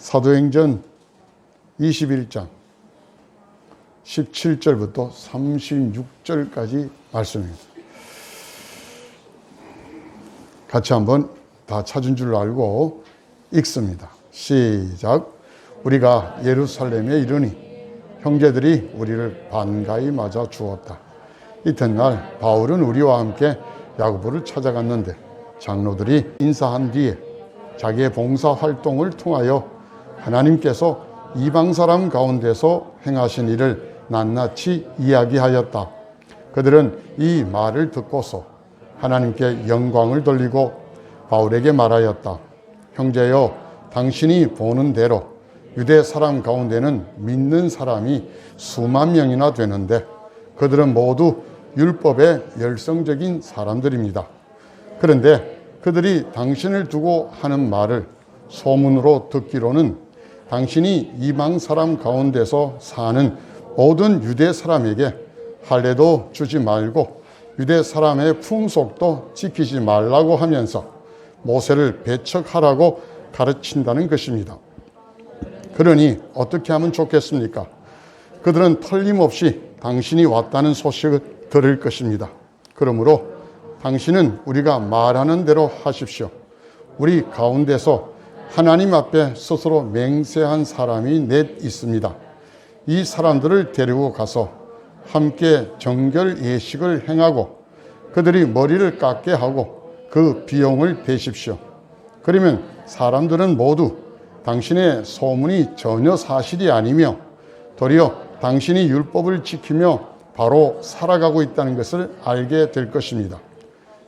사도행전 21장 17절부터 36절까지 말씀입니다. 같이 한번 다 찾은 줄 알고 읽습니다. 시작. 우리가 예루살렘에 이르니 형제들이 우리를 반가이 맞아 주었다. 이튿날 바울은 우리와 함께 야고보를 찾아갔는데 장로들이 인사한 뒤에 자기의 봉사 활동을 통하여 하나님께서 이방 사람 가운데서 행하신 일을 낱낱이 이야기하였다. 그들은 이 말을 듣고서 하나님께 영광을 돌리고 바울에게 말하였다. 형제여, 당신이 보는 대로 유대 사람 가운데는 믿는 사람이 수만 명이나 되는데 그들은 모두 율법의 열성적인 사람들입니다. 그런데 그들이 당신을 두고 하는 말을 소문으로 듣기로는 당신이 이방 사람 가운데서 사는 모든 유대 사람에게 할례도 주지 말고 유대 사람의 풍속도 지키지 말라고 하면서 모세를 배척하라고 가르친다는 것입니다. 그러니 어떻게 하면 좋겠습니까? 그들은 틀림없이 당신이 왔다는 소식을 들을 것입니다. 그러므로 당신은 우리가 말하는 대로 하십시오. 우리 가운데서 하나님 앞에 스스로 맹세한 사람이 넷 있습니다. 이 사람들을 데리고 가서 함께 정결 예식을 행하고 그들이 머리를 깎게 하고 그 비용을 대십시오. 그러면 사람들은 모두 당신의 소문이 전혀 사실이 아니며 도리어 당신이 율법을 지키며 바로 살아가고 있다는 것을 알게 될 것입니다.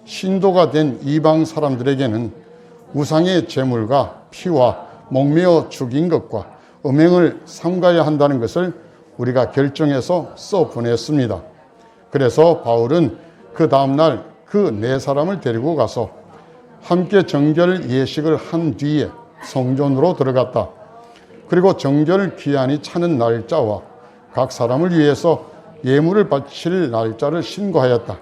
신도가 된 이방 사람들에게는 우상의 제물과 피와 목매어 죽인 것과 음행을 삼가야 한다는 것을 우리가 결정해서 써보냈습니다. 그래서 바울은 그 다음날 그 네 사람을 데리고 가서 함께 정결 예식을 한 뒤에 성전으로 들어갔다. 그리고 정결 기한이 차는 날짜와 각 사람을 위해서 예물을 바칠 날짜를 신고하였다.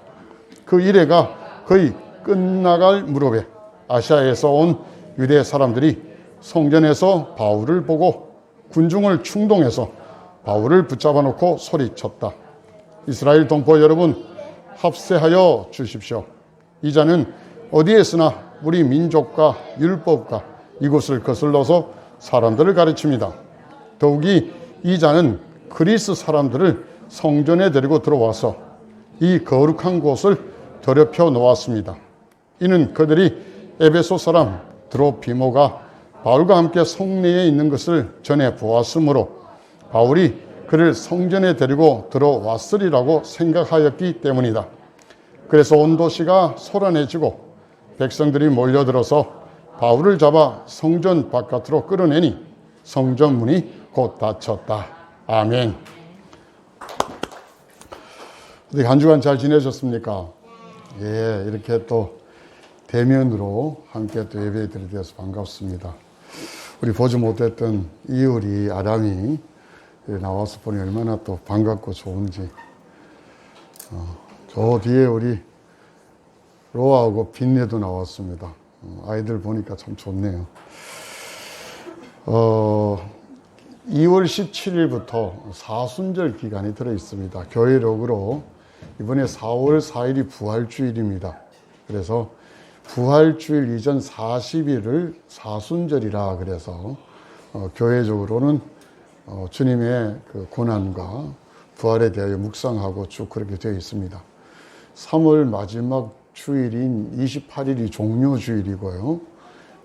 그 일회가 거의 끝나갈 무렵에 아시아에서 온 유대 사람들이 성전에서 바울을 보고 군중을 충동해서 바울을 붙잡아 놓고 소리쳤다. 이스라엘 동포 여러분, 합세하여 주십시오. 이 자는 어디에서나 우리 민족과 율법과 이곳을 거슬러서 사람들을 가르칩니다. 더욱이 이 자는 그리스 사람들을 성전에 데리고 들어와서 이 거룩한 곳을 더럽혀 놓았습니다. 이는 그들이 에베소 사람 드로피모가 바울과 함께 성내에 있는 것을 전해 보았으므로 바울이 그를 성전에 데리고 들어왔으리라고 생각하였기 때문이다. 그래서 온 도시가 소란해지고 백성들이 몰려들어서 바울을 잡아 성전 바깥으로 끌어내니 성전 문이 곧 닫혔다. 아멘. 한 주간 잘 지내셨습니까? 예, 이렇게 또 대면으로 함께 또 예배 드리게 돼서 반갑습니다. 우리 보지 못했던 이효리 아담이 나와서 보니 얼마나 또 반갑고 좋은지. 저 뒤에 우리 로아하고 빈네도 나왔습니다. 아이들 보니까 참 좋네요. 2월 17일부터 사순절 기간이 들어 있습니다. 교회력으로 이번에 4월 4일이 부활주일입니다. 그래서 부활주일 이전 40일을 사순절이라 그래서 교회적으로는 주님의 그 고난과 부활에 대하여 묵상하고 쭉 그렇게 되어 있습니다. 3월 마지막 주일인 28일이 종료주일이고요.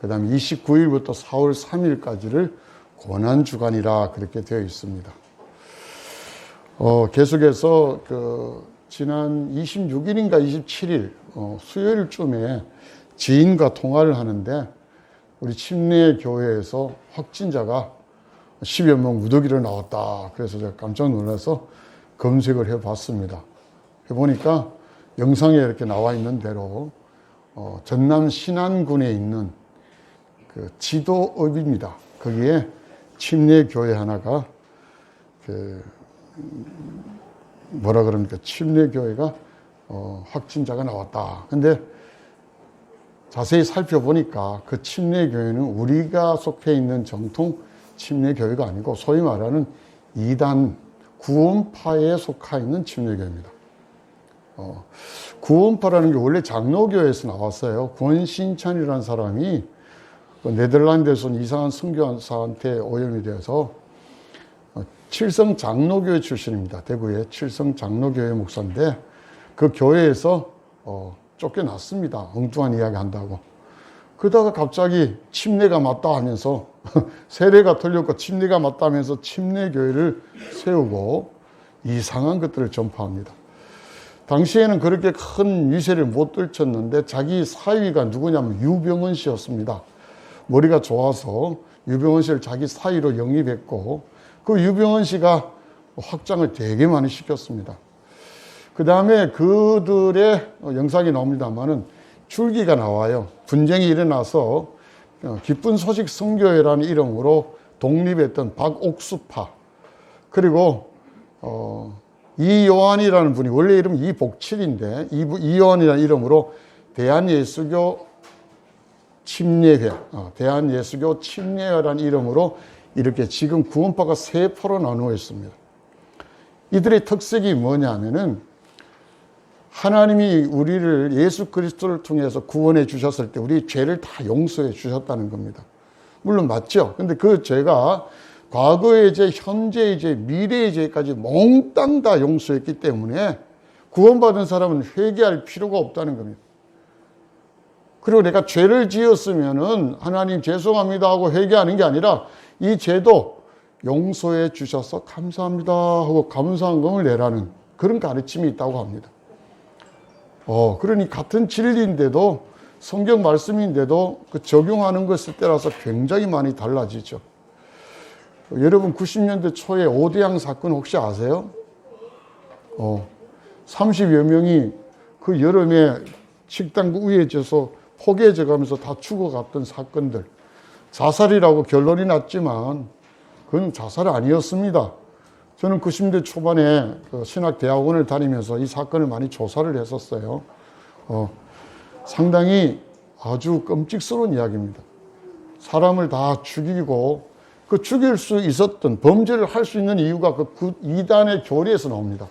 그 다음에 29일부터 4월 3일까지를 고난주간이라 그렇게 되어 있습니다. 계속해서 지난 26일인가 27일 수요일쯤에 지인과 통화를 하는데 우리 침례교회에서 확진자가 10여 명 무더기로 나왔다. 그래서 제가 깜짝 놀라서 검색을 해봤습니다. 해보니까 영상에 이렇게 나와 있는 대로 전남 신안군에 있는 그 지도읍입니다. 거기에 침례교회 하나가 뭐라 그럽니까? 침례교회가 확진자가 나왔다. 근데 자세히 살펴보니까 그 침례교회는 우리가 속해 있는 정통 침례교회가 아니고 소위 말하는 이단 구원파에 속하 있는 침례교회입니다. 구원파라는 게 원래 장로교회에서 나왔어요. 권신찬이라는 사람이 네덜란드에서 온 이상한 선교사한테 오염이 되어서 칠성 장로교회 출신입니다. 대구의 칠성 장로교회 목사인데 그 교회에서 쫓겨났습니다. 엉뚱한 이야기 한다고. 그러다가 갑자기 침례가 맞다 하면서 세례가 틀렸고 침례가 맞다 하면서 침례교회를 세우고 이상한 것들을 전파합니다. 당시에는 그렇게 큰 위세를 못 떨쳤는데 자기 사위가 누구냐면 유병헌 씨였습니다. 머리가 좋아서 유병헌 씨를 자기 사위로 영입했고 그 유병헌 씨가 확장을 되게 많이 시켰습니다. 그 다음에 그들의 영상이 나옵니다만은 줄기가 나와요. 분쟁이 일어나서 기쁜 소식 선교회라는 이름으로 독립했던 박옥수파 그리고 이요한이라는 분이 원래 이름 이복칠인데 이요한이라는 이름으로 대한예수교 침례회, 대한예수교 침례회라는 이름으로 이렇게 지금 구원파가 세 포로 나누어 있습니다. 이들의 특색이 뭐냐면은 하나님이 우리를 예수 그리스도를 통해서 구원해 주셨을 때 우리 죄를 다 용서해 주셨다는 겁니다. 물론 맞죠. 근데 그 죄가 과거의 죄, 현재의 죄, 미래의 죄까지 몽땅 다 용서했기 때문에 구원받은 사람은 회개할 필요가 없다는 겁니다. 그리고 내가 죄를 지었으면은 하나님 죄송합니다 하고 회개하는 게 아니라 이 죄도 용서해 주셔서 감사합니다 하고 감사한금을 내라는 그런 가르침이 있다고 합니다. 그러니 같은 진리인데도 성경 말씀인데도 그 적용하는 것을 따라서 굉장히 많이 달라지죠. 여러분 90년대 초에 오대양 사건 혹시 아세요? 30여 명이 그 여름에 식당 우회져서 포개져 가면서 다 죽어갔던 사건들. 자살이라고 결론이 났지만 그건 자살이 아니었습니다. 저는 90년대 초반에 그 신학대학원을 다니면서 이 사건을 많이 조사를 했었어요. 상당히 아주 끔찍스러운 이야기입니다. 사람을 다 죽이고 그 죽일 수 있었던 범죄를 할 수 있는 이유가 그 이단의 교리에서 나옵니다.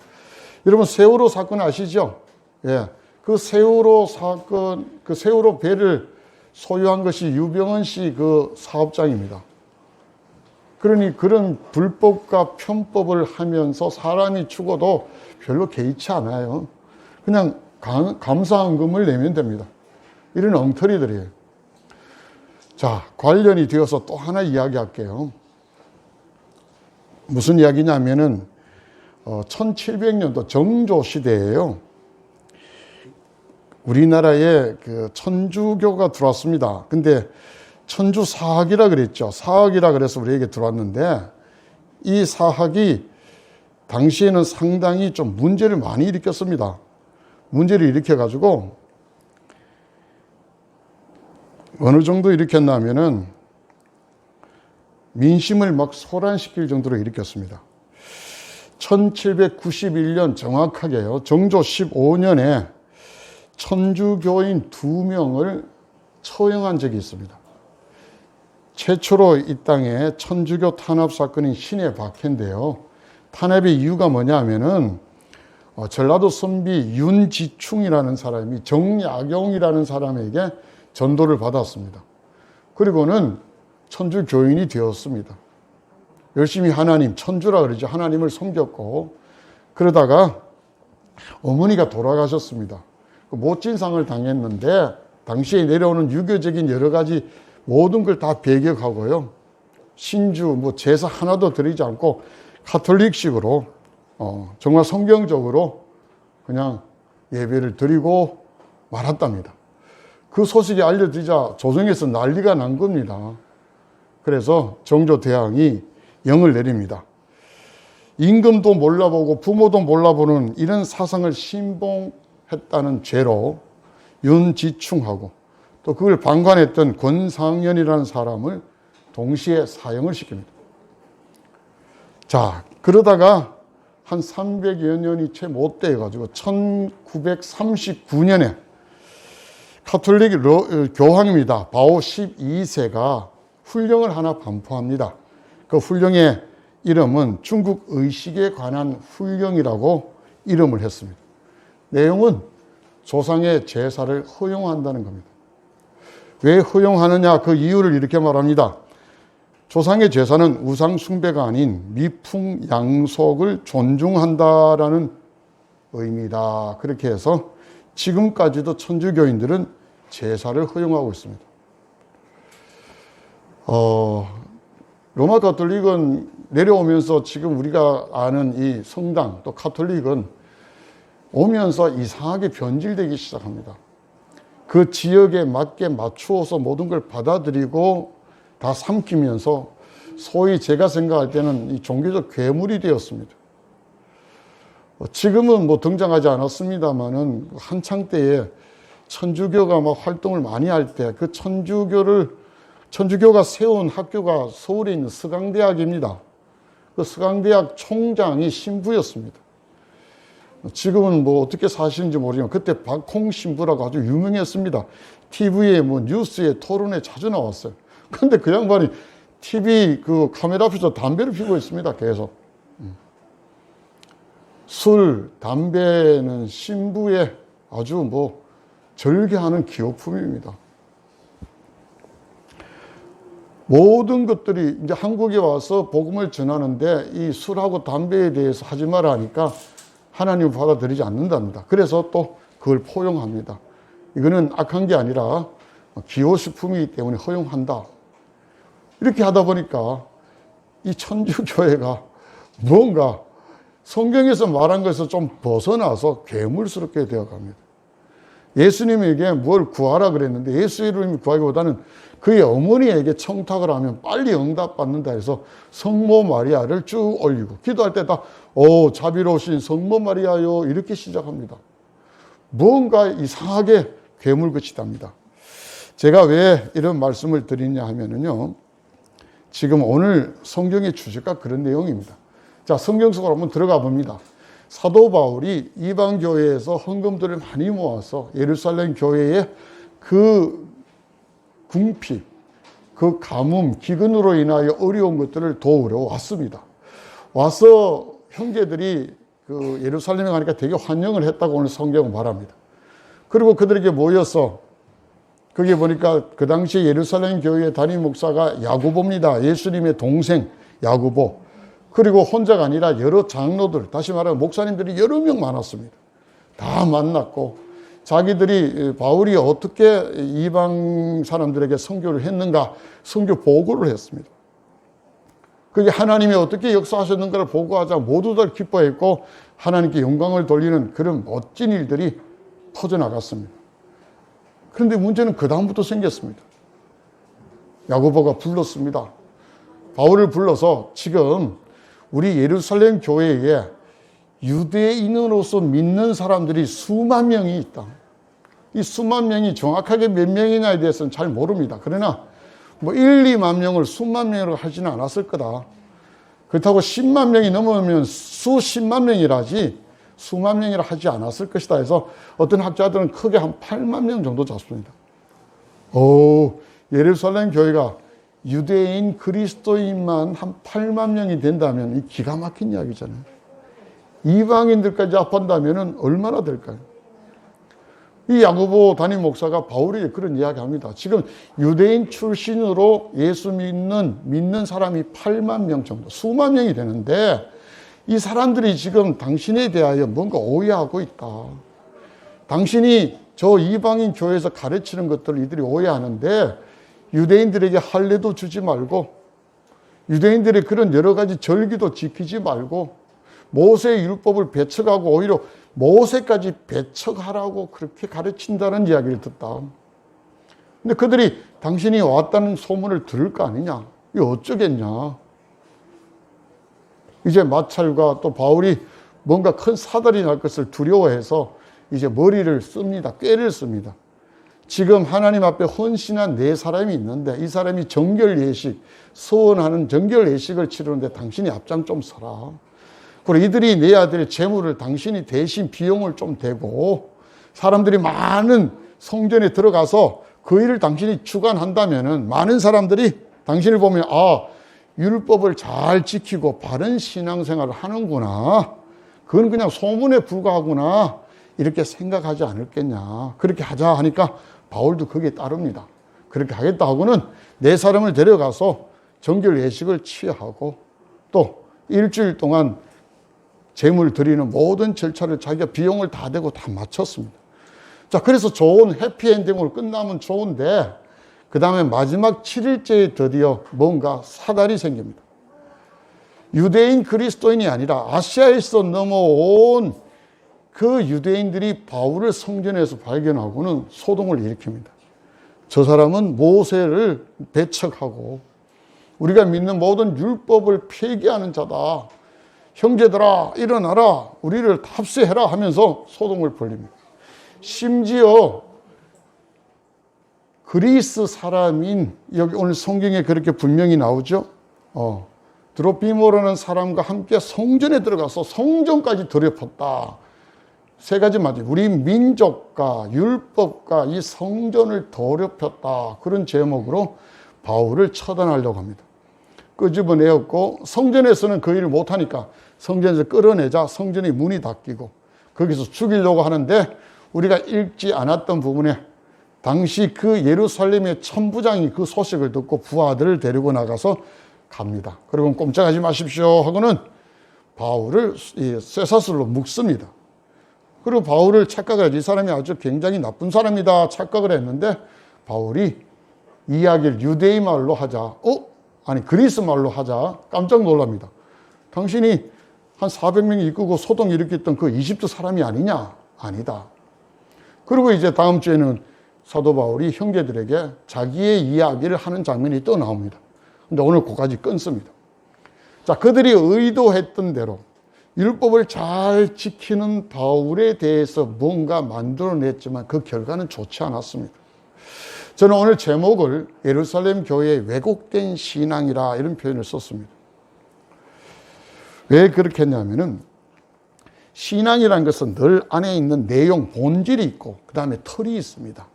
여러분 세월호 사건 아시죠? 예. 그 세월호 사건, 그 세월호 배를 소유한 것이 유병헌 씨 그 사업장입니다. 그러니 그런 불법과 편법을 하면서 사람이 죽어도 별로 개의치 않아요. 그냥 감사헌금을 내면 됩니다. 이런 엉터리들이에요. 자, 관련이 되어서 또 하나 이야기할게요. 무슨 이야기냐면은 1700년도 정조 시대예요. 우리나라에 그 천주교가 들어왔습니다. 근데 천주 사학이라 그랬죠. 사학이라 그래서 우리에게 들어왔는데 이 사학이 당시에는 상당히 좀 문제를 많이 일으켰습니다. 문제를 일으켜가지고 어느 정도 일으켰냐면은 민심을 막 소란시킬 정도로 일으켰습니다. 1791년 정확하게요. 정조 15년에 천주교인 2명을 처형한 적이 있습니다. 최초로 이 땅에 천주교 탄압 사건인 신의 박해인데요. 탄압의 이유가 뭐냐 하면은 전라도 선비 윤지충이라는 사람이 정약용이라는 사람에게 전도를 받았습니다. 그리고는 천주교인이 되었습니다. 열심히 하나님, 천주라 그러죠. 하나님을 섬겼고 그러다가 어머니가 돌아가셨습니다. 못진상을 당했는데 당시에 내려오는 유교적인 여러 가지 모든 걸 다 배격하고요. 신주, 제사 하나도 드리지 않고 카톨릭식으로 정말 성경적으로 그냥 예배를 드리고 말았답니다. 그 소식이 알려지자 조정에서 난리가 난 겁니다. 그래서 정조대왕이 영을 내립니다. 임금도 몰라보고 부모도 몰라보는 이런 사상을 신봉했다는 죄로 윤지충하고 또 그걸 방관했던 권상현이라는 사람을 동시에 사형을 시킵니다. 자, 그러다가 한 300여 년이 채 못 돼가지고 1939년에 카톨릭 교황입니다. 바오 12세가 훈령을 하나 반포합니다. 그 훈령의 이름은 중국 의식에 관한 훈령이라고 이름을 했습니다. 내용은 조상의 제사를 허용한다는 겁니다. 왜 허용하느냐? 그 이유를 이렇게 말합니다. 조상의 제사는 우상 숭배가 아닌 미풍양속을 존중한다라는 의미다. 그렇게 해서 지금까지도 천주교인들은 제사를 허용하고 있습니다. 로마 가톨릭은 내려오면서 지금 우리가 아는 이 성당, 또 가톨릭은 오면서 이상하게 변질되기 시작합니다. 그 지역에 맞게 맞추어서 모든 걸 받아들이고 다 삼키면서 소위 제가 생각할 때는 이 종교적 괴물이 되었습니다. 지금은 뭐 등장하지 않았습니다만은 한창 때에 천주교가 막 활동을 많이 할 때 그 천주교가 세운 학교가 서울에 있는 서강대학입니다. 그 서강대학 총장이 신부였습니다. 지금은 뭐 어떻게 사시는지 모르지만 그때 박홍 신부라고 아주 유명했습니다. TV에 뭐 뉴스에 토론에 자주 나왔어요. 근데 그 양반이 TV 그 카메라 앞에서 담배를 피우고 있습니다. 계속. 술, 담배는 신부의 아주 뭐 절개하는 기호품입니다. 모든 것들이 이제 한국에 와서 복음을 전하는데 이 술하고 담배에 대해서 하지 마라 하니까 하나님을 받아들이지 않는답니다. 그래서 또 그걸 포용합니다. 이거는 악한 게 아니라 기호식품이기 때문에 허용한다. 이렇게 하다 보니까 이 천주교회가 뭔가 성경에서 말한 것에서 좀 벗어나서 괴물스럽게 되어갑니다. 예수님에게 뭘 구하라 그랬는데 예수 이름을 구하기보다는 그의 어머니에게 청탁을 하면 빨리 응답받는다 해서 성모 마리아를 쭉 올리고 기도할 때 다 자비로우신 성모 마리아요 이렇게 시작합니다. 뭔가 이상하게 괴물같이답니다. 제가 왜 이런 말씀을 드리냐 하면은요, 지금 오늘 성경의 주제가 그런 내용입니다. 자, 성경 속으로 한번 들어가 봅니다. 사도 바울이 이방 교회에서 헌금들을 많이 모아서 예루살렘 교회에 그 궁핍, 그 가뭄, 기근으로 인하여 어려운 것들을 도우러 왔습니다. 와서 형제들이 그 예루살렘에 가니까 되게 환영을 했다고 오늘 성경은 말합니다. 그리고 그들에게 모여서 거기 보니까 그 당시 예루살렘 교회의 담임 목사가 야고보입니다. 예수님의 동생 야고보. 그리고 혼자가 아니라 여러 장로들, 다시 말하면 목사님들이 여러 명 많았습니다. 다 만났고 자기들이 바울이 어떻게 이방 사람들에게 선교를 했는가 선교 보고를 했습니다. 그게 하나님이 어떻게 역사하셨는가를 보고하자 모두들 기뻐했고 하나님께 영광을 돌리는 그런 멋진 일들이 퍼져나갔습니다. 그런데 문제는 그 다음부터 생겼습니다. 야고보가 불렀습니다. 바울을 불러서 지금 우리 예루살렘 교회에 유대인으로서 믿는 사람들이 수만 명이 있다. 이 수만 명이 정확하게 몇 명이냐에 대해서는 잘 모릅니다. 그러나 뭐 1, 2만 명을 수만 명으로 하지는 않았을 거다. 그렇다고 10만 명이 넘으면 수십만 명이라지 수만 명이라 하지 않았을 것이다 해서 어떤 학자들은 크게 한 8만 명 정도 잡습니다. 예루살렘 교회가 유대인 그리스도인만 한 8만 명이 된다면 이 기가 막힌 이야기잖아요. 이방인들까지 합한다면 얼마나 될까요? 이 야고보 담임 목사가 바울에게 그런 이야기합니다. 지금 유대인 출신으로 예수 믿는 사람이 8만 명 정도, 수만 명이 되는데 이 사람들이 지금 당신에 대하여 뭔가 오해하고 있다. 당신이 저 이방인 교회에서 가르치는 것들을 이들이 오해하는데 유대인들에게 할례도 주지 말고 유대인들의 그런 여러 가지 절기도 지키지 말고 모세의 율법을 배척하고 오히려 모세까지 배척하라고 그렇게 가르친다는 이야기를 듣다. 근데 그들이 당신이 왔다는 소문을 들을 거 아니냐? 이거 어쩌겠냐? 이제 마찰과 또 바울이 뭔가 큰 사달이 날 것을 두려워해서 이제 머리를 씁니다. 꾀를 씁니다. 지금 하나님 앞에 헌신한 네 사람이 있는데 이 사람이 정결 예식, 서원하는 정결 예식을 치르는데 당신이 앞장 좀 서라. 그리고 이들이 내야 될 재물을 당신이 대신 비용을 좀 대고 사람들이 많은 성전에 들어가서 그 일을 당신이 주관한다면은 많은 사람들이 당신을 보면 율법을 잘 지키고 바른 신앙생활을 하는구나. 그건 그냥 소문에 불과하구나. 이렇게 생각하지 않을겠냐. 그렇게 하자 하니까 바울도 거기에 따릅니다. 그렇게 하겠다 하고는 네 사람을 데려가서 정결 예식을 취하고 또 일주일 동안 제물 드리는 모든 절차를 자기가 비용을 다 대고 다 마쳤습니다. 자, 그래서 좋은 해피엔딩으로 끝나면 좋은데 그 다음에 마지막 7일째에 드디어 뭔가 사달이 생깁니다. 유대인 그리스도인이 아니라 아시아에서 넘어온 그 유대인들이 바울을 성전에서 발견하고는 소동을 일으킵니다. 저 사람은 모세를 배척하고 우리가 믿는 모든 율법을 폐기하는 자다. 형제들아 일어나라. 우리를 합세해라 하면서 소동을 벌립니다. 심지어 그리스 사람인 여기 오늘 성경에 그렇게 분명히 나오죠. 드로피모라는 사람과 함께 성전에 들어가서 성전까지 더럽혔다. 세 가지 말이죠. 우리 민족과 율법과 이 성전을 더럽혔다. 그런 제목으로 바울을 처단하려고 합니다. 끄집어내었고 성전에서는 그 일을 못하니까 성전에서 끌어내자 성전의 문이 닫히고 거기서 죽이려고 하는데 우리가 읽지 않았던 부분에 당시 그 예루살렘의 천부장이 그 소식을 듣고 부하들을 데리고 나가서 갑니다. 그리고 꼼짝하지 마십시오 하고는 바울을 쇠사슬로 묶습니다. 그리고 바울을 착각을 해서 이 사람이 아주 굉장히 나쁜 사람이다 착각을 했는데 바울이 이야기를 유대인 말로 하자 아니 그리스 말로 하자 깜짝 놀랍니다. 당신이 한 400명이 이끌고 소동 일으켰던 그 이집트 사람이 아니냐? 아니다. 그리고 이제 다음 주에는 사도 바울이 형제들에게 자기의 이야기를 하는 장면이 또 나옵니다. 근데 오늘 그까지 끊습니다. 자, 그들이 의도했던 대로 율법을 잘 지키는 바울에 대해서 뭔가 만들어냈지만 그 결과는 좋지 않았습니다. 저는 오늘 제목을 예루살렘 교회의 왜곡된 신앙이라 이런 표현을 썼습니다. 왜 그렇게 했냐면은 신앙이라는 것은 늘 안에 있는 내용, 본질이 있고 그 다음에 털이 있습니다.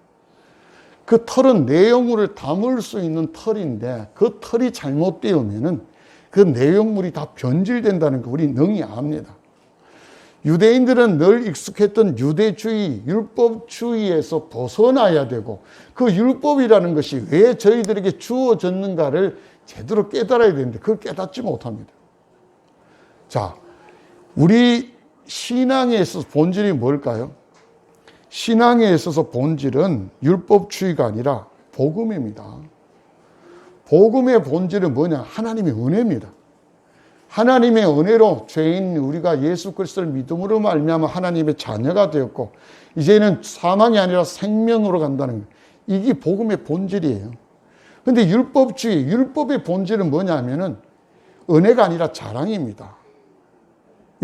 그 털은 내용물을 담을 수 있는 털인데 그 털이 잘못되면은 그 내용물이 다 변질된다는 거 우리 능히 압니다. 유대인들은 늘 익숙했던 유대주의, 율법주의에서 벗어나야 되고 그 율법이라는 것이 왜 저희들에게 주어졌는가를 제대로 깨달아야 되는데 그걸 깨닫지 못합니다. 자, 우리 신앙에 있어서 본질이 뭘까요? 신앙에 있어서 본질은 율법주의가 아니라 복음입니다. 복음의 본질은 뭐냐? 하나님의 은혜입니다. 하나님의 은혜로 죄인 우리가 예수 그리스도를 믿음으로 말미암아 하나님의 자녀가 되었고 이제는 사망이 아니라 생명으로 간다는 거예요. 이게 복음의 본질이에요. 그런데 율법주의, 율법의 본질은 뭐냐면은 은혜가 아니라 자랑입니다.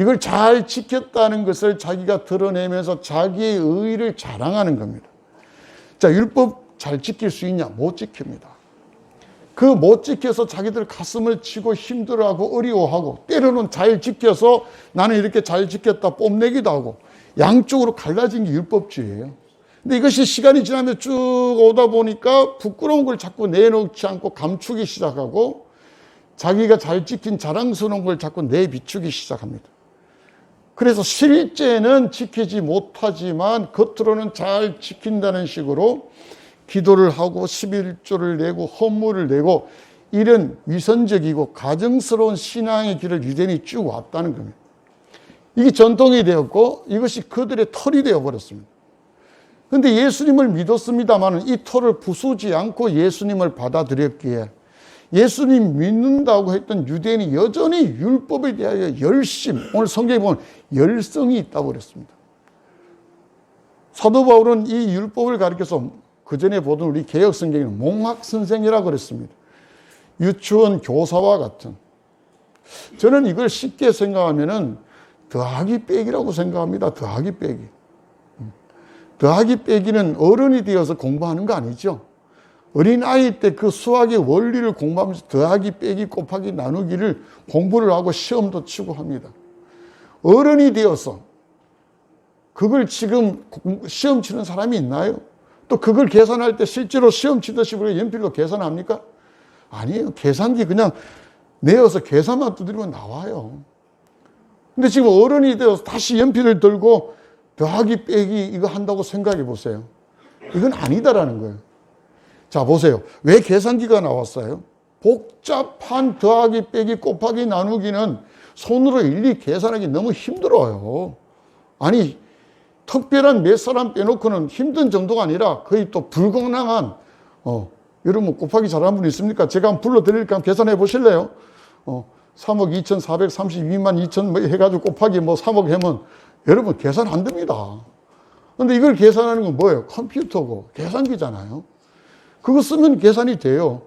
이걸 잘 지켰다는 것을 자기가 드러내면서 자기의 의의를 자랑하는 겁니다. 자, 율법 잘 지킬 수 있냐? 못 지킵니다. 그 못 지켜서 자기들 가슴을 치고 힘들어하고 어려워하고 때로는 잘 지켜서 나는 이렇게 잘 지켰다 뽐내기도 하고 양쪽으로 갈라진 게 율법주의예요. 근데 이것이 시간이 지나면 쭉 오다 보니까 부끄러운 걸 자꾸 내놓지 않고 감추기 시작하고 자기가 잘 지킨 자랑스러운 걸 자꾸 내비추기 시작합니다. 그래서 실제는 지키지 못하지만 겉으로는 잘 지킨다는 식으로 기도를 하고 11조를 내고 헌물을 내고 이런 위선적이고 가증스러운 신앙의 길을 유대인이 쭉 왔다는 겁니다. 이게 전통이 되었고 이것이 그들의 털이 되어버렸습니다. 그런데 예수님을 믿었습니다만 이 털을 부수지 않고 예수님을 받아들였기에 예수님 믿는다고 했던 유대인이 여전히 율법에 대하여 열심, 오늘 성경에 보면 열성이 있다고 그랬습니다. 사도 바울은 이 율법을 가르쳐서 그 전에 보던 우리 개혁 성경에는 몽학선생이라고 그랬습니다. 유치원 교사와 같은. 저는 이걸 쉽게 생각하면은 더하기 빼기라고 생각합니다. 더하기 빼기. 더하기 빼기는 어른이 되어서 공부하는 거 아니죠. 어린아이 때 그 수학의 원리를 공부하면서 더하기 빼기 곱하기 나누기를 공부를 하고 시험도 치고 합니다. 어른이 되어서 그걸 지금 시험 치는 사람이 있나요? 또 그걸 계산할 때 실제로 시험 치듯이 우리가 연필로 계산합니까? 아니에요. 계산기 그냥 내어서 계산만 두드리면 나와요. 근데 지금 어른이 되어서 다시 연필을 들고 더하기 빼기 이거 한다고 생각해 보세요. 이건 아니다라는 거예요. 자, 보세요. 왜 계산기가 나왔어요? 복잡한 더하기 빼기 곱하기 나누기는 손으로 일일이 계산하기 너무 힘들어요. 아니, 특별한 몇 사람 빼놓고는 힘든 정도가 아니라 거의 또 불가능한, 여러분 곱하기 잘하는 분 있습니까? 제가 한번 불러드릴까? 한번 계산해 보실래요? 3억 2,432만 2천 뭐 해가지고 곱하기 뭐 3억 하면 여러분 계산 안 됩니다. 근데 이걸 계산하는 건 뭐예요? 컴퓨터고 계산기잖아요. 그거 쓰면 계산이 돼요.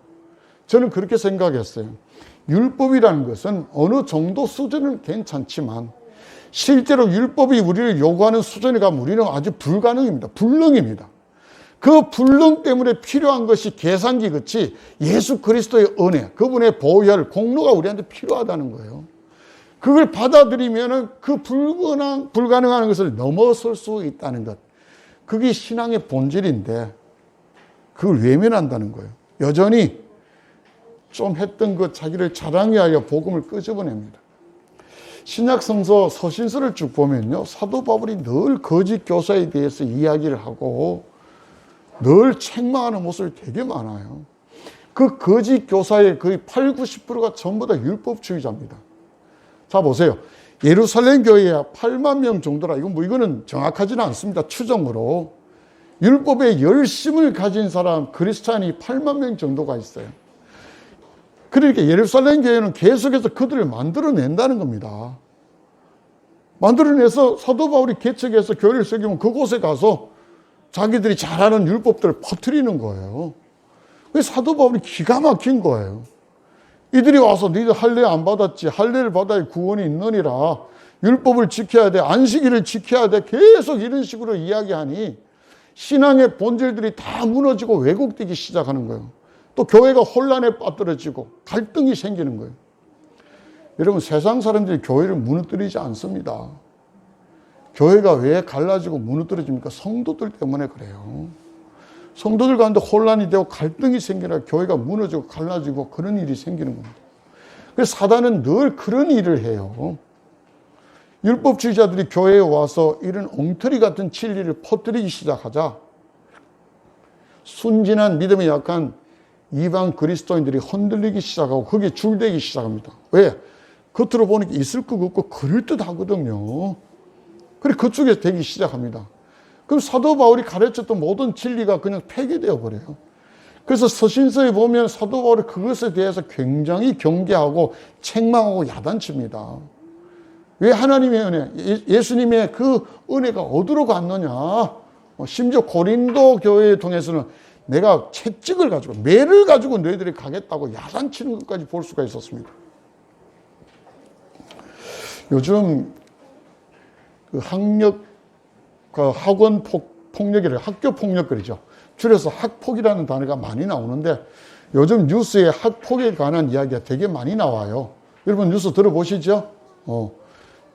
저는 그렇게 생각했어요. 율법이라는 것은 어느 정도 수준은 괜찮지만 실제로 율법이 우리를 요구하는 수준에 가면 우리는 아주 불가능입니다. 불능입니다. 그 불능 때문에 필요한 것이 계산기 같이 예수 그리스도의 은혜, 그분의 보혈, 공로가 우리한테 필요하다는 거예요. 그걸 받아들이면 그 불가능한 것을 넘어설 수 있다는 것. 그게 신앙의 본질인데 그걸 외면한다는 거예요. 여전히 좀 했던 것 자기를 자랑하여 복음을 끄집어냅니다. 신약성서 서신서를 쭉 보면요, 사도 바울이 늘 거짓 교사에 대해서 이야기를 하고 늘 책망하는 모습이 되게 많아요. 그 거짓 교사의 거의 8, 90%가 전부 다 율법주의자입니다. 자, 보세요. 예루살렘 교회에 8만 명 정도라, 이거는 정확하지는 않습니다. 추정으로. 율법에 열심을 가진 사람, 그리스찬이 8만 명 정도가 있어요. 그러니까 예루살렘 교회는 계속해서 그들을 만들어낸다는 겁니다. 만들어내서 사도 바울이 개척해서 교회를 세우면 그곳에 가서 자기들이 잘하는 율법들을 퍼뜨리는 거예요. 그래서 사도 바울이 기가 막힌 거예요. 이들이 와서 너희들 할례 안 받았지, 할례를 받아야 구원이 있느니라, 율법을 지켜야 돼, 안식일을 지켜야 돼, 계속 이런 식으로 이야기하니 신앙의 본질들이 다 무너지고 왜곡되기 시작하는 거예요. 또 교회가 혼란에 빠뜨려지고 갈등이 생기는 거예요. 여러분, 세상 사람들이 교회를 무너뜨리지 않습니다. 교회가 왜 갈라지고 무너뜨려집니까? 성도들 때문에 그래요. 성도들 가운데 혼란이 되고 갈등이 생기나 교회가 무너지고 갈라지고 그런 일이 생기는 겁니다. 그래서 사단은 늘 그런 일을 해요. 율법주의자들이 교회에 와서 이런 엉터리 같은 진리를 퍼뜨리기 시작하자 순진한 믿음이 약한 이방 그리스도인들이 흔들리기 시작하고 거기에 줄대기 시작합니다. 왜? 겉으로 보니까 있을 것 없고 그럴듯하거든요. 그래 그쪽에서 되기 시작합니다. 그럼 사도 바울이 가르쳤던 모든 진리가 그냥 폐기되어 버려요. 그래서 서신서에 보면 사도 바울이 그것에 대해서 굉장히 경계하고 책망하고 야단칩니다. 왜 하나님의 은혜, 예수님의 그 은혜가 어디로 갔느냐. 심지어 고린도 교회에 통해서는 내가 채찍을 가지고 매를 가지고 너희들이 가겠다고 야단치는 것까지 볼 수가 있었습니다. 요즘 그 학원 폭력이래요. 학교 폭력거리죠. 줄여서 학폭이라는 단어가 많이 나오는데 요즘 뉴스에 학폭에 관한 이야기가 되게 많이 나와요. 여러분 뉴스 들어보시죠?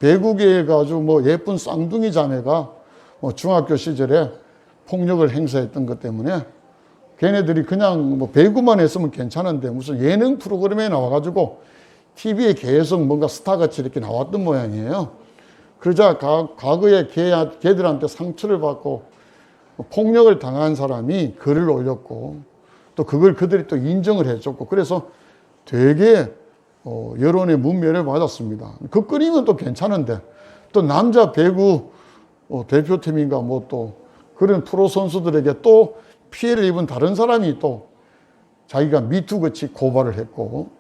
배구계에 가지고 뭐 예쁜 쌍둥이 자매가 중학교 시절에 폭력을 행사했던 것 때문에 걔네들이 그냥 뭐 배구만 했으면 괜찮은데 무슨 예능 프로그램에 나와가지고 TV에 계속 뭔가 스타같이 이렇게 나왔던 모양이에요. 그러자 과거에 걔들한테 상처를 받고 폭력을 당한 사람이 글을 올렸고 또 그걸 그들이 또 인정을 해줬고 그래서 되게 여론의 문매를 맞았습니다. 그 끓이면 또 괜찮은데 또 남자 배구 대표팀인가 뭐 또 그런 프로 선수들에게 또 피해를 입은 다른 사람이 또 자기가 미투같이 고발을 했고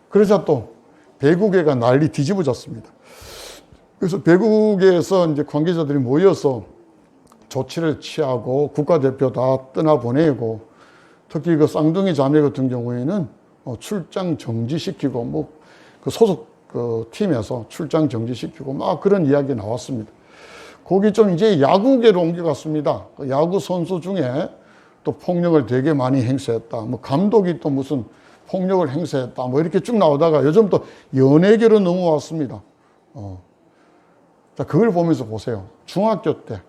그러자 또 배구계가 난리 뒤집어졌습니다. 그래서 배구계에서 이제 관계자들이 모여서 조치를 취하고 국가대표 다 떠나보내고 특히 그 쌍둥이 자매 같은 경우에는 출장 정지시키고 뭐 그 소속 그 팀에서 출장 정지시키고 막 그런 이야기 나왔습니다. 거기 좀 이제 야구계로 옮겨갔습니다. 그 야구 선수 중에 또 폭력을 되게 많이 행사했다. 뭐 감독이 또 무슨 폭력을 행사했다. 뭐 이렇게 쭉 나오다가 요즘 또 연예계로 넘어왔습니다. 자, 그걸 보면서 보세요. 중학교 때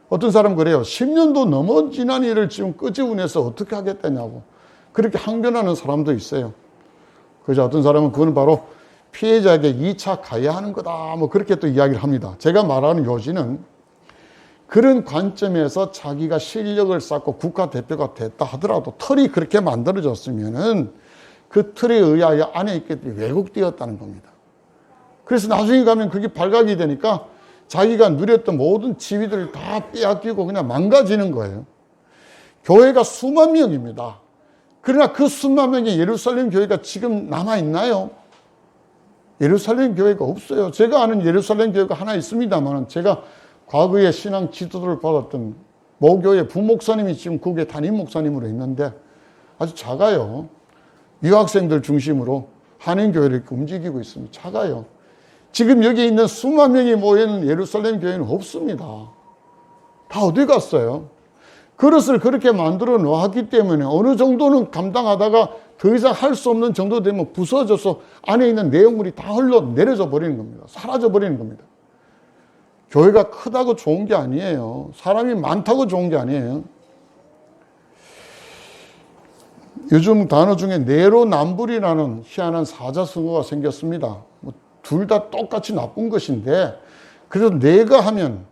어떤 사람 그래요. 10년도 넘어 지난 일을 지금 끄집어내서 어떻게 하겠다냐고 그렇게 항변하는 사람도 있어요. 그죠? 어떤 사람은 그건 바로 피해자에게 2차 가해야 하는 거다. 뭐 그렇게 또 이야기를 합니다. 제가 말하는 요지는 그런 관점에서 자기가 실력을 쌓고 국가대표가 됐다 하더라도 틀이 그렇게 만들어졌으면은 그 틀에 의하여 안에 있겠더니 왜곡되었다는 겁니다. 그래서 나중에 가면 그게 발각이 되니까 자기가 누렸던 모든 지위들을 다 빼앗기고 그냥 망가지는 거예요. 교회가 수만 명입니다. 그러나 그 수만 명의 예루살렘 교회가 지금 남아있나요? 예루살렘 교회가 없어요. 제가 아는 예루살렘 교회가 하나 있습니다만 제가 과거에 신앙 지도를 받았던 모교회 부목사님이 지금 그게 담임 목사님으로 있는데 아주 작아요. 유학생들 중심으로 한인교회를 이렇게 움직이고 있습니다. 작아요. 지금 여기 있는 수만 명이 모여있는 예루살렘 교회는 없습니다. 다 어디 갔어요? 그릇을 그렇게 만들어 놓았기 때문에 어느 정도는 감당하다가 더 이상 할 수 없는 정도 되면 부서져서 안에 있는 내용물이 다 흘러내려져 버리는 겁니다. 사라져 버리는 겁니다. 교회가 크다고 좋은 게 아니에요. 사람이 많다고 좋은 게 아니에요. 요즘 단어 중에 내로남불이라는 희한한 사자성어가 생겼습니다. 둘 다 똑같이 나쁜 것인데 그래서 내가 하면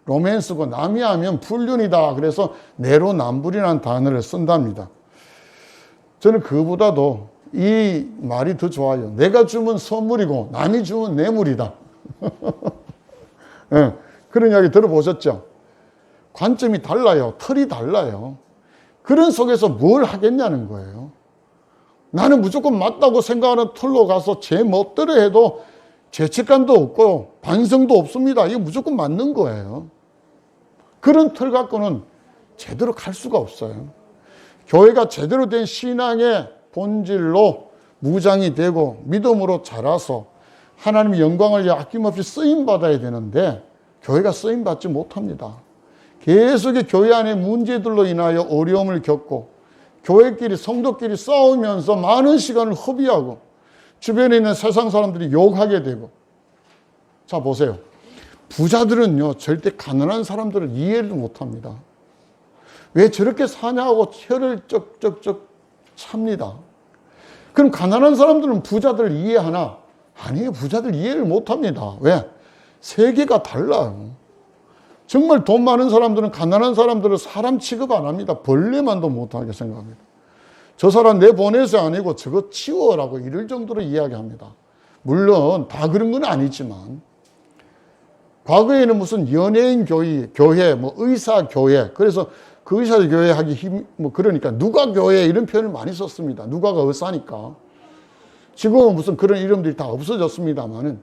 로맨스고 남이 하면 불륜이다. 그래서 내로남불이라는 단어를 쓴답니다. 저는 그보다도 이 말이 더 좋아요. 내가 주면 선물이고 남이 주면 뇌물이다. 네, 그런 이야기 들어보셨죠? 관점이 달라요. 틀이 달라요. 그런 속에서 뭘 하겠냐는 거예요. 나는 무조건 맞다고 생각하는 틀로 가서 제 멋대로 해도 죄책감도 없고 반성도 없습니다. 이거 무조건 맞는 거예요. 그런 틀 갖고는 제대로 갈 수가 없어요. 교회가 제대로 된 신앙의 본질로 무장이 되고 믿음으로 자라서 하나님의 영광을 위해 아낌없이 쓰임받아야 되는데 교회가 쓰임받지 못합니다. 계속의 교회 안의 문제들로 인하여 어려움을 겪고 교회끼리 성도끼리 싸우면서 많은 시간을 허비하고 주변에 있는 세상 사람들이 욕하게 되고. 자 보세요. 부자들은요 절대 가난한 사람들을 이해를 못합니다. 왜 저렇게 사냐고 혀를 쩍쩍쩍 찹니다. 그럼 가난한 사람들은 부자들을 이해하나? 아니에요. 부자들 이해를 못합니다. 왜? 세계가 달라요. 정말 돈 많은 사람들은 가난한 사람들을 사람 취급 안 합니다. 벌레만도 못하게 생각합니다. 저 사람 내보내서 아니고 저거 치워라고 이럴 정도로 이야기합니다. 물론 다 그런 건 아니지만 과거에는 무슨 연예인 교회, 뭐 의사 교회, 그래서 그 의사 교회 하기 그러니까 누가 교회 이런 표현을 많이 썼습니다. 누가가 의사니까. 지금은 무슨 그런 이름들이 다 없어졌습니다만은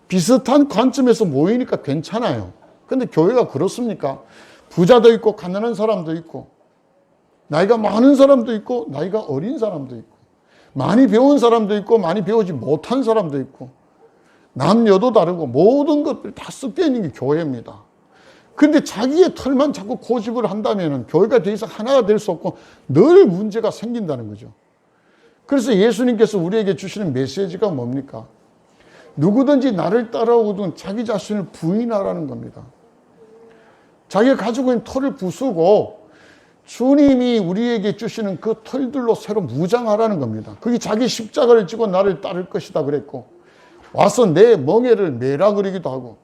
비슷한 관점에서 모이니까 괜찮아요. 근데 교회가 그렇습니까? 부자도 있고 가난한 사람도 있고 나이가 많은 사람도 있고 나이가 어린 사람도 있고 많이 배운 사람도 있고 많이 배우지 못한 사람도 있고 남녀도 다르고 모든 것들이 다 섞여 있는 게 교회입니다. 근데 자기의 틀만 자꾸 고집을 한다면 교회가 더 이상 하나가 될 수 없고 늘 문제가 생긴다는 거죠. 그래서 예수님께서 우리에게 주시는 메시지가 뭡니까? 누구든지 나를 따라오든 자기 자신을 부인하라는 겁니다. 자기가 가지고 있는 털을 부수고 주님이 우리에게 주시는 그 털들로 새로 무장하라는 겁니다. 그게 자기 십자가를 지고 나를 따를 것이다 그랬고 와서 내 멍에를 매라 그러기도 하고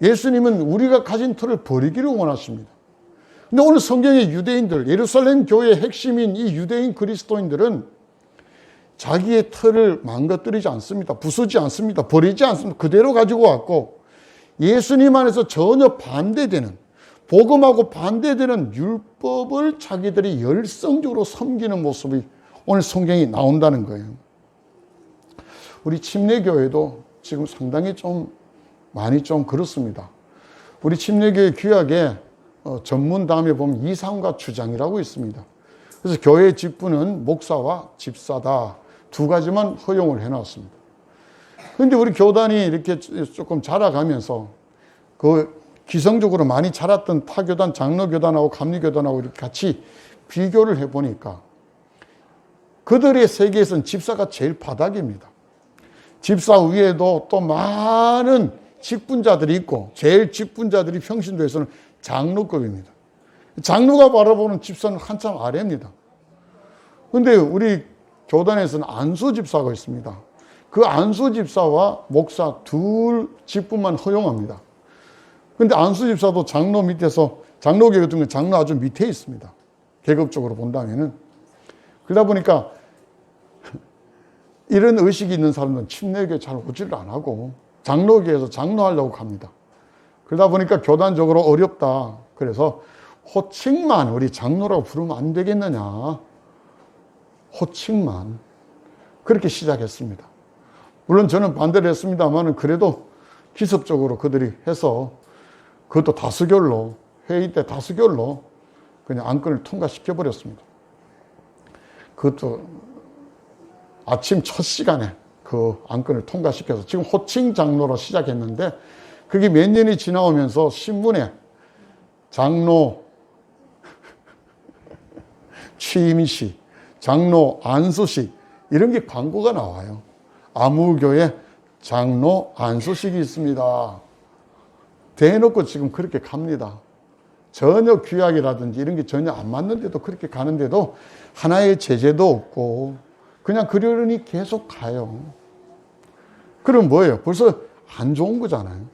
예수님은 우리가 가진 털을 버리기를 원하십니다. 근데 오늘 성경의 유대인들, 예루살렘 교회의 핵심인 이 유대인 그리스도인들은 자기의 털을 망가뜨리지 않습니다. 부수지 않습니다. 버리지 않습니다. 그대로 가지고 왔고 예수님 안에서 전혀 반대되는 복음하고 반대되는 율법을 자기들이 열성적으로 섬기는 모습이 오늘 성경이 나온다는 거예요. 우리 침례교회도 지금 상당히 많이 그렇습니다. 우리 침례교회 규약에 전문 다음에 보면 이상과 주장이라고 있습니다. 그래서 교회 직분은 목사와 집사다. 두 가지만 허용을 해놨습니다. 그런데 우리 교단이 이렇게 조금 자라가면서 그 기성적으로 많이 자랐던 타교단, 장로교단하고 감리교단하고 이렇게 같이 비교를 해보니까 그들의 세계에서는 집사가 제일 바닥입니다. 집사 위에도 또 많은 직분자들이 있고 제일 직분자들이 평신도에서는 장로급입니다. 장로가 바라보는 집사는 한참 아래입니다. 그런데 우리 교단에서는 안수 집사가 있습니다. 그 안수 집사와 목사 둘 직분만 허용합니다. 근데 안수 집사도 장로 밑에서, 장로계 같은 경우는 장로 아주 밑에 있습니다. 계급적으로 본다면은. 그러다 보니까 이런 의식이 있는 사람들은 침례교에 잘 오지를 안 하고 장로계에서 장로하려고 합니다. 그러다 보니까 교단적으로 어렵다. 그래서 호칭만 우리 장로라고 부르면 안 되겠느냐. 호칭만. 그렇게 시작했습니다. 물론 저는 반대를 했습니다만 그래도 기습적으로 그들이 해서 그것도 다수결로, 회의 때 다수결로 그냥 안건을 통과시켜버렸습니다. 그것도 아침 첫 시간에 그 안건을 통과시켜서 지금 호칭 장로로 시작했는데 그게 몇 년이 지나오면서 신문에 장로 취임식, 장로 안수식 이런 게 광고가 나와요. 아무교회 장로 안수식이 있습니다. 대놓고 지금 그렇게 갑니다. 전혀 규약이라든지 이런 게 전혀 안 맞는데도 그렇게 가는데도 하나의 제재도 없고 그냥 그러려니 계속 가요. 그럼 뭐예요? 벌써 안 좋은 거잖아요.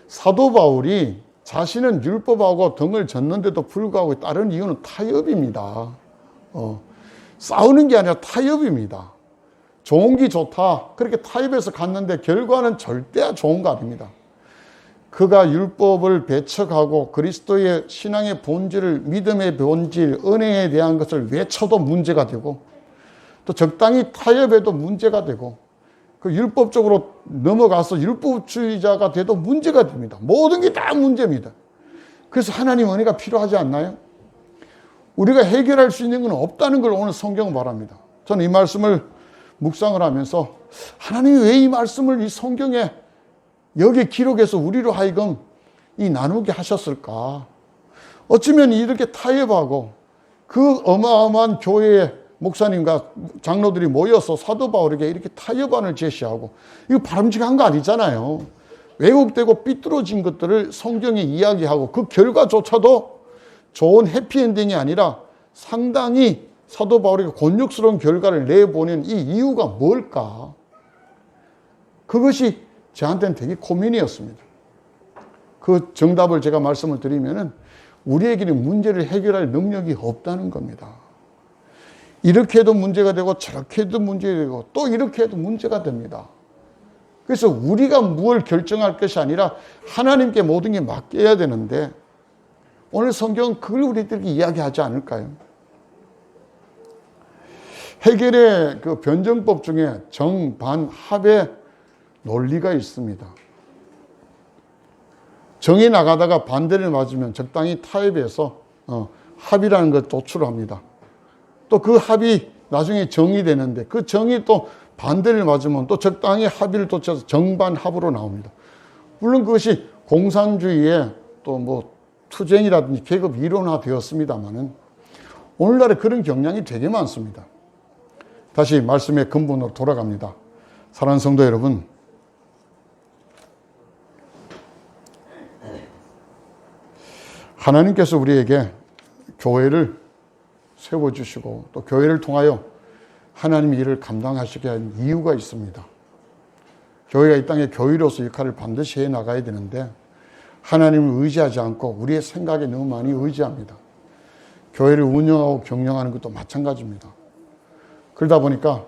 사도 바울이 자신은 율법하고 등을 졌는데도 불구하고 다른 이유는 타협입니다. 싸우는 게 아니라 타협입니다. 좋은 게 좋다. 그렇게 타협해서 갔는데 결과는 절대 좋은 거 아닙니다. 그가 율법을 배척하고 그리스도의 신앙의 본질을, 믿음의 본질, 은혜에 대한 것을 외쳐도 문제가 되고 또 적당히 타협해도 문제가 되고 그 율법적으로 넘어가서 율법주의자가 돼도 문제가 됩니다. 모든 게 다 문제입니다. 그래서 하나님 은혜가 필요하지 않나요? 우리가 해결할 수 있는 건 없다는 걸 오늘 성경은 말합니다. 저는 이 말씀을 묵상을 하면서 하나님이 왜 이 말씀을 이 성경에 여기 기록해서 우리로 하여금 이 나누게 하셨을까? 어쩌면 이렇게 타협하고 그 어마어마한 교회의 목사님과 장로들이 모여서 사도 바울에게 이렇게 타협안을 제시하고 이거 바람직한 거 아니잖아요. 왜곡되고 삐뚤어진 것들을 성경에 이야기하고 그 결과조차도 좋은 해피엔딩이 아니라 상당히 사도 바울에게 곤욕스러운 결과를 내보낸 이 이유가 뭘까? 그것이 저한테는 되게 고민이었습니다. 그 정답을 제가 말씀을 드리면은 우리에게는 문제를 해결할 능력이 없다는 겁니다. 이렇게 해도 문제가 되고 저렇게 해도 문제가 되고 또 이렇게 해도 문제가 됩니다. 그래서 우리가 무엇을 결정할 것이 아니라 하나님께 모든 게 맡겨야 되는데 오늘 성경은 그걸 우리들에게 이야기하지 않을까요? 해결의 그 변정법 중에 정, 반, 합의 논리가 있습니다. 정이 나가다가 반대를 맞으면 적당히 타협해서 합의라는 걸 도출합니다. 또 그 합이 나중에 정이 되는데 그 정이 또 반대를 맞으면 또 적당히 합의를 도출해서 정반합으로 나옵니다. 물론 그것이 공산주의의 또 뭐 투쟁이라든지 계급 이론화 되었습니다만은 오늘날에 그런 경향이 되게 많습니다. 다시 말씀의 근본으로 돌아갑니다. 사랑하는 성도 여러분, 하나님께서 우리에게 교회를 세워주시고 또 교회를 통하여 하나님의 일을 감당하시게 한 이유가 있습니다. 교회가 이 땅에 교회로서 역할을 반드시 해나가야 되는데 하나님을 의지하지 않고 우리의 생각에 너무 많이 의지합니다. 교회를 운영하고 경영하는 것도 마찬가지입니다. 그러다 보니까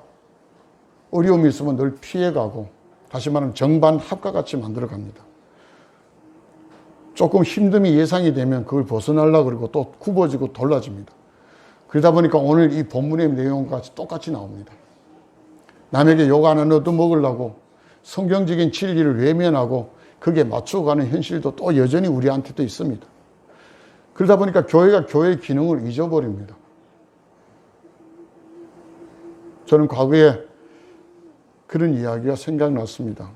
어려움이 있으면 늘 피해가고 다시 말하면 정반합과 같이 만들어갑니다. 조금 힘듦이 예상이 되면 그걸 벗어나려고 그러고 또 굽어지고 돌라집니다. 그러다 보니까 오늘 이 본문의 내용과 똑같이 나옵니다. 남에게 욕 하나 얻어먹으려고 성경적인 진리를 외면하고 그게 맞춰가는 현실도 또 여전히 우리한테도 있습니다. 그러다 보니까 교회가 교회의 기능을 잊어버립니다. 저는 과거에 그런 이야기가 생각났습니다.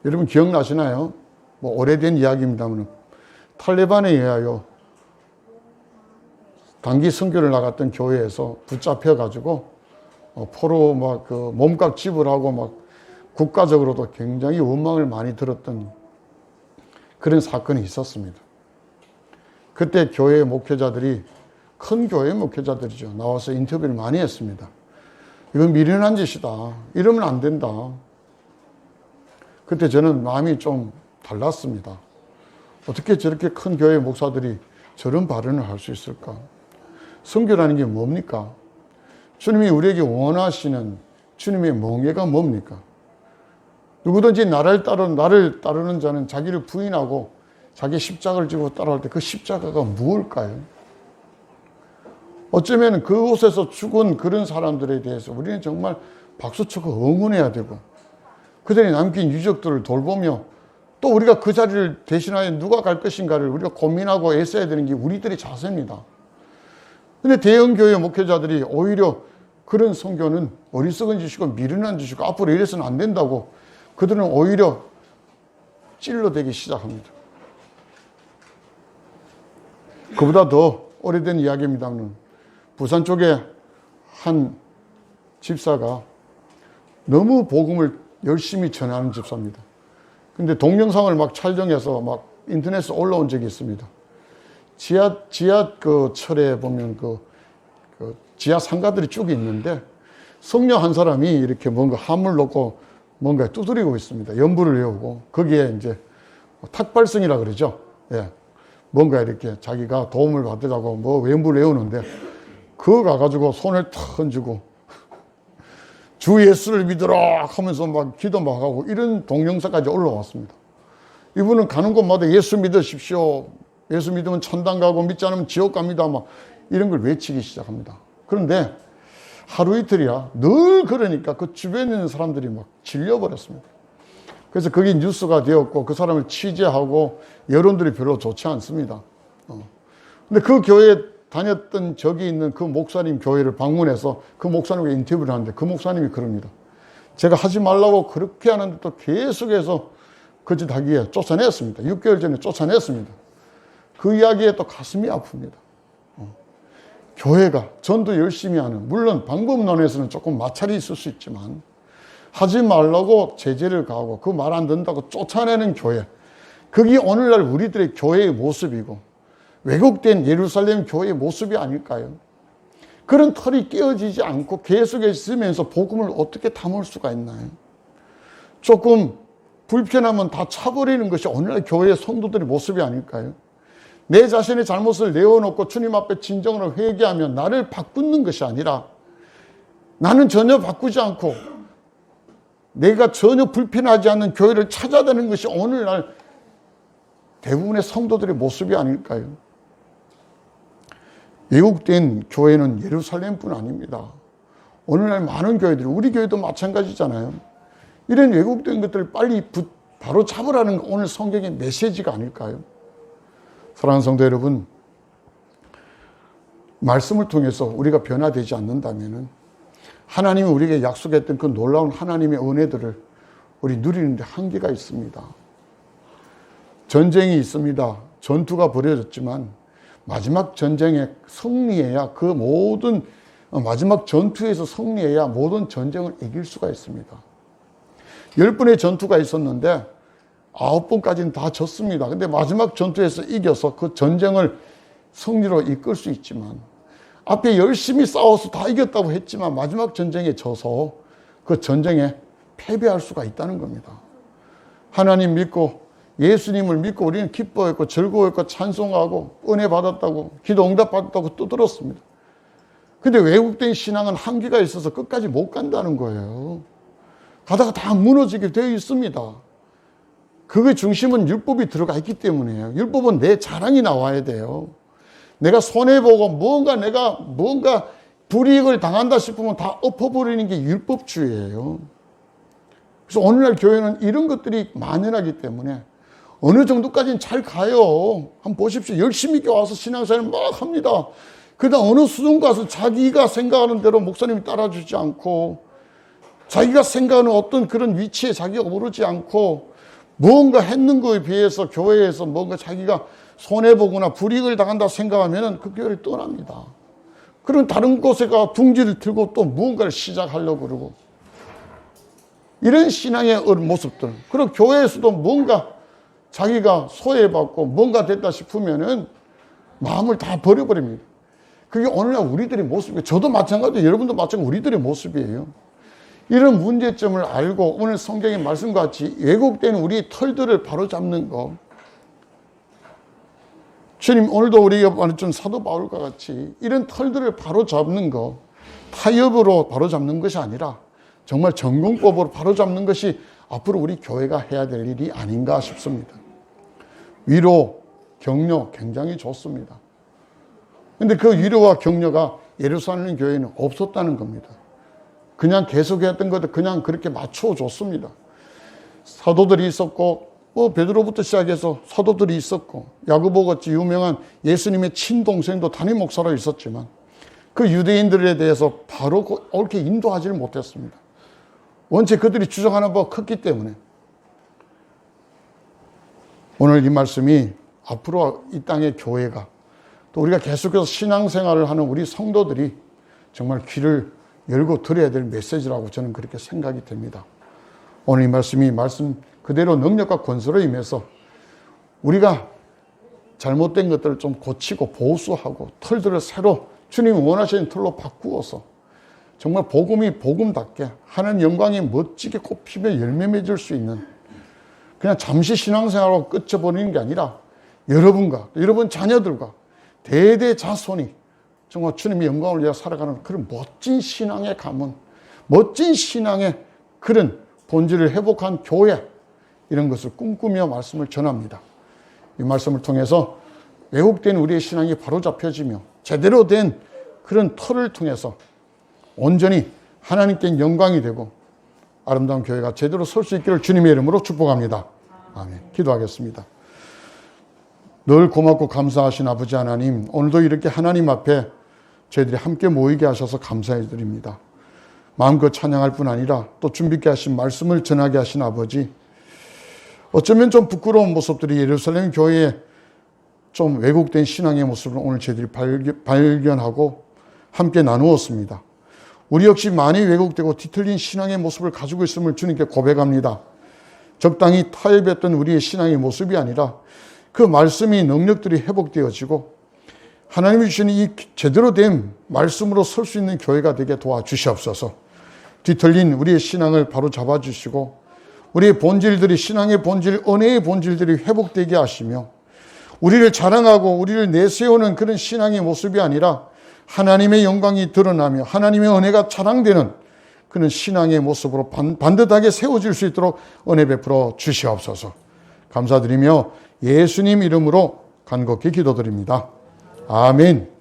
여러분 기억나시나요? 뭐 오래된 이야기입니다만 탈레반에 의하여 단기 선교를 나갔던 교회에서 붙잡혀가지고 포로 막 그 몸값 지불하고 막 국가적으로도 굉장히 원망을 많이 들었던 그런 사건이 있었습니다. 그때 교회 목회자들이 큰 교회 목회자들이죠. 나와서 인터뷰를 많이 했습니다. 이건 미련한 짓이다. 이러면 안 된다. 그때 저는 마음이 좀 달랐습니다. 어떻게 저렇게 큰 교회 목사들이 저런 발언을 할 수 있을까? 선교라는 게 뭡니까? 주님이 우리에게 원하시는 주님의 몽예가 뭡니까? 누구든지 나를 따르는 자는 자기를 부인하고 자기 십자가를 지고 따라올 때 그 십자가가 무엇일까요? 어쩌면 그곳에서 죽은 그런 사람들에 대해서 우리는 정말 박수치고 응원해야 되고 그들이 남긴 유족들을 돌보며 또 우리가 그 자리를 대신하여 누가 갈 것인가를 우리가 고민하고 애써야 되는 게 우리들의 자세입니다. 근데 대형교회 목회자들이 오히려 그런 선교는 어리석은 짓이고 미련한 짓이고 앞으로 이래서는 안 된다고 그들은 오히려 찔러대기 시작합니다. 그보다 더 오래된 이야기입니다만 부산 쪽에 한 집사가 너무 복음을 열심히 전하는 집사입니다. 근데 동영상을 막 촬영해서 막 인터넷에 올라온 적이 있습니다. 지하 그 철에 보면 그 지하 상가들이 쭉 있는데 성녀 한 사람이 이렇게 뭔가 함을 놓고 뭔가 두드리고 있습니다. 연부를 외우고 거기에 이제 탁발성이라 그러죠. 예. 뭔가 이렇게 자기가 도움을 받으라고 뭐 연부를 외우는데 그거 가가지고 손을 탁 얹고 주 예수를 믿으라 하면서 막 기도 막 하고 이런 동영상까지 올라왔습니다. 이분은 가는 곳마다 예수 믿으십시오. 예수 믿으면 천당 가고 믿지 않으면 지옥 갑니다. 막 이런 걸 외치기 시작합니다. 그런데 하루 이틀이야 늘 그러니까 그 주변에 있는 사람들이 막 질려버렸습니다. 그래서 그게 뉴스가 되었고 그 사람을 취재하고 여론들이 별로 좋지 않습니다. 근데 그 교회에 다녔던 적이 있는 그 목사님 교회를 방문해서 그 목사님과 인터뷰를 하는데 그 목사님이 그럽니다. 제가 하지 말라고 그렇게 하는데 또 계속해서 그 짓 하기에 쫓아냈습니다. 6개월 전에 쫓아냈습니다. 그 이야기에 또 가슴이 아픕니다. 교회가 전도 열심히 하는, 물론 방법론에서는 조금 마찰이 있을 수 있지만 하지 말라고 제재를 가하고 그 말 안 듣는다고 쫓아내는 교회, 그게 오늘날 우리들의 교회의 모습이고 왜곡된 예루살렘 교회의 모습이 아닐까요? 그런 털이 깨어지지 않고 계속 있으면서 복음을 어떻게 담을 수가 있나요? 조금 불편하면 다 차버리는 것이 오늘날 교회의 성도들의 모습이 아닐까요? 내 자신의 잘못을 내어놓고 주님 앞에 진정으로 회개하면 나를 바꾸는 것이 아니라 나는 전혀 바꾸지 않고 내가 전혀 불편하지 않는 교회를 찾아다니는 것이 오늘날 대부분의 성도들의 모습이 아닐까요? 왜곡된 교회는 예루살렘뿐 아닙니다. 오늘날 많은 교회들이, 우리 교회도 마찬가지잖아요. 이런 왜곡된 것들을 빨리 바로 잡으라는 오늘 성경의 메시지가 아닐까요? 사랑하는 성도 여러분, 말씀을 통해서 우리가 변화되지 않는다면 하나님이 우리에게 약속했던 그 놀라운 하나님의 은혜들을 우리 누리는데 한계가 있습니다. 전쟁이 있습니다. 전투가 벌어졌지만 마지막 전쟁에 승리해야 그 모든 마지막 전투에서 승리해야 모든 전쟁을 이길 수가 있습니다. 10번의 전투가 있었는데 9번까지는 다 졌습니다. 근데 마지막 전투에서 이겨서 그 전쟁을 승리로 이끌 수 있지만 앞에 열심히 싸워서 다 이겼다고 했지만 마지막 전쟁에 져서 그 전쟁에 패배할 수가 있다는 겁니다. 하나님 믿고 예수님을 믿고 우리는 기뻐했고 즐거워했고 찬송하고 은혜 받았다고 기도 응답 받았다고 떠들었습니다. 근데 왜곡된 신앙은 한계가 있어서 끝까지 못 간다는 거예요. 가다가 다 무너지게 되어 있습니다. 그의 중심은 율법이 들어가 있기 때문이에요. 율법은 내 자랑이 나와야 돼요. 내가 손해보고 뭔가 불이익을 당한다 싶으면 다 엎어버리는 게 율법주의예요. 그래서 오늘날 교회는 이런 것들이 만연하기 때문에 어느 정도까지는 잘 가요. 한번 보십시오. 열심히 와서 신앙생활을 막 합니다. 그러다 어느 수준 가서 자기가 생각하는 대로 목사님이 따라주지 않고 자기가 생각하는 어떤 그런 위치에 자기가 오르지 않고 뭔가 했는 거에 비해서 교회에서 뭔가 자기가 손해보거나 불이익을 당한다 생각하면 그 교회를 떠납니다. 그럼 다른 곳에 가 둥지를 들고 또 무언가를 시작하려고 그러고 이런 신앙의 모습들. 그리고 교회에서도 뭔가 자기가 소외받고 뭔가 됐다 싶으면은 마음을 다 버려버립니다. 그게 오늘날 우리들의 모습이에요. 저도 마찬가지예요. 여러분도 마찬가지로 우리들의 모습이에요. 이런 문제점을 알고 오늘 성경의 말씀과 같이 왜곡된 우리 털들을 바로잡는 것. 주님, 오늘도 우리가 말했던 사도 바울과 같이 이런 털들을 바로잡는 것, 타협으로 바로잡는 것이 아니라 정말 전공법으로 바로잡는 것이 앞으로 우리 교회가 해야 될 일이 아닌가 싶습니다. 위로, 격려 굉장히 좋습니다. 근데 그 위로와 격려가 예루살렘 교회는 없었다는 겁니다. 그냥 계속했던 것도 그냥 그렇게 맞춰줬습니다. 사도들이 있었고, 베드로부터 시작해서 사도들이 있었고, 야고보 같이 유명한 예수님의 친동생도 담임 목사로 있었지만, 그 유대인들에 대해서 바로 옳게 인도하지를 못했습니다. 원체 그들이 주장하는 바가 컸기 때문에. 오늘 이 말씀이 앞으로 이 땅의 교회가, 또 우리가 계속해서 신앙생활을 하는 우리 성도들이 정말 귀를 열고 들어야 될 메시지라고 저는 그렇게 생각이 됩니다. 오늘 이 말씀이 말씀 그대로 능력과 권세로 임해서 우리가 잘못된 것들을 좀 고치고 보수하고 털들을 새로 주님이 원하시는 털로 바꾸어서 정말 복음이 복음답게 하나님 영광이 멋지게 꽃피며 열매 맺을 수 있는, 그냥 잠시 신앙생활로 끝쳐버리는 게 아니라 여러분과 여러분 자녀들과 대대자손이 정말 주님의 영광을 위해 살아가는 그런 멋진 신앙의 가문, 멋진 신앙의 그런 본질을 회복한 교회, 이런 것을 꿈꾸며 말씀을 전합니다. 이 말씀을 통해서 왜곡된 우리의 신앙이 바로잡혀지며 제대로 된 그런 털을 통해서 온전히 하나님께 영광이 되고 아름다운 교회가 제대로 설 수 있기를 주님의 이름으로 축복합니다. 아멘. 기도하겠습니다. 늘 고맙고 감사하신 아버지 하나님, 오늘도 이렇게 하나님 앞에 저희들이 함께 모이게 하셔서 감사해 드립니다. 마음껏 찬양할 뿐 아니라 또 준비케 하신 말씀을 전하게 하신 아버지, 어쩌면 좀 부끄러운 모습들이 예루살렘 교회에 좀 왜곡된 신앙의 모습을 오늘 저희들이 발견하고 함께 나누었습니다. 우리 역시 많이 왜곡되고 뒤틀린 신앙의 모습을 가지고 있음을 주님께 고백합니다. 적당히 타협했던 우리의 신앙의 모습이 아니라 그 말씀이 능력들이 회복되어지고 하나님이 주신 이 제대로 된 말씀으로 설 수 있는 교회가 되게 도와주시옵소서. 뒤틀린 우리의 신앙을 바로 잡아주시고 우리의 본질들이, 신앙의 본질, 은혜의 본질들이 회복되게 하시며 우리를 자랑하고 우리를 내세우는 그런 신앙의 모습이 아니라 하나님의 영광이 드러나며 하나님의 은혜가 자랑되는 그런 신앙의 모습으로 반듯하게 세워질 수 있도록 은혜 베풀어 주시옵소서. 감사드리며 예수님 이름으로 간곡히 기도드립니다. 아멘.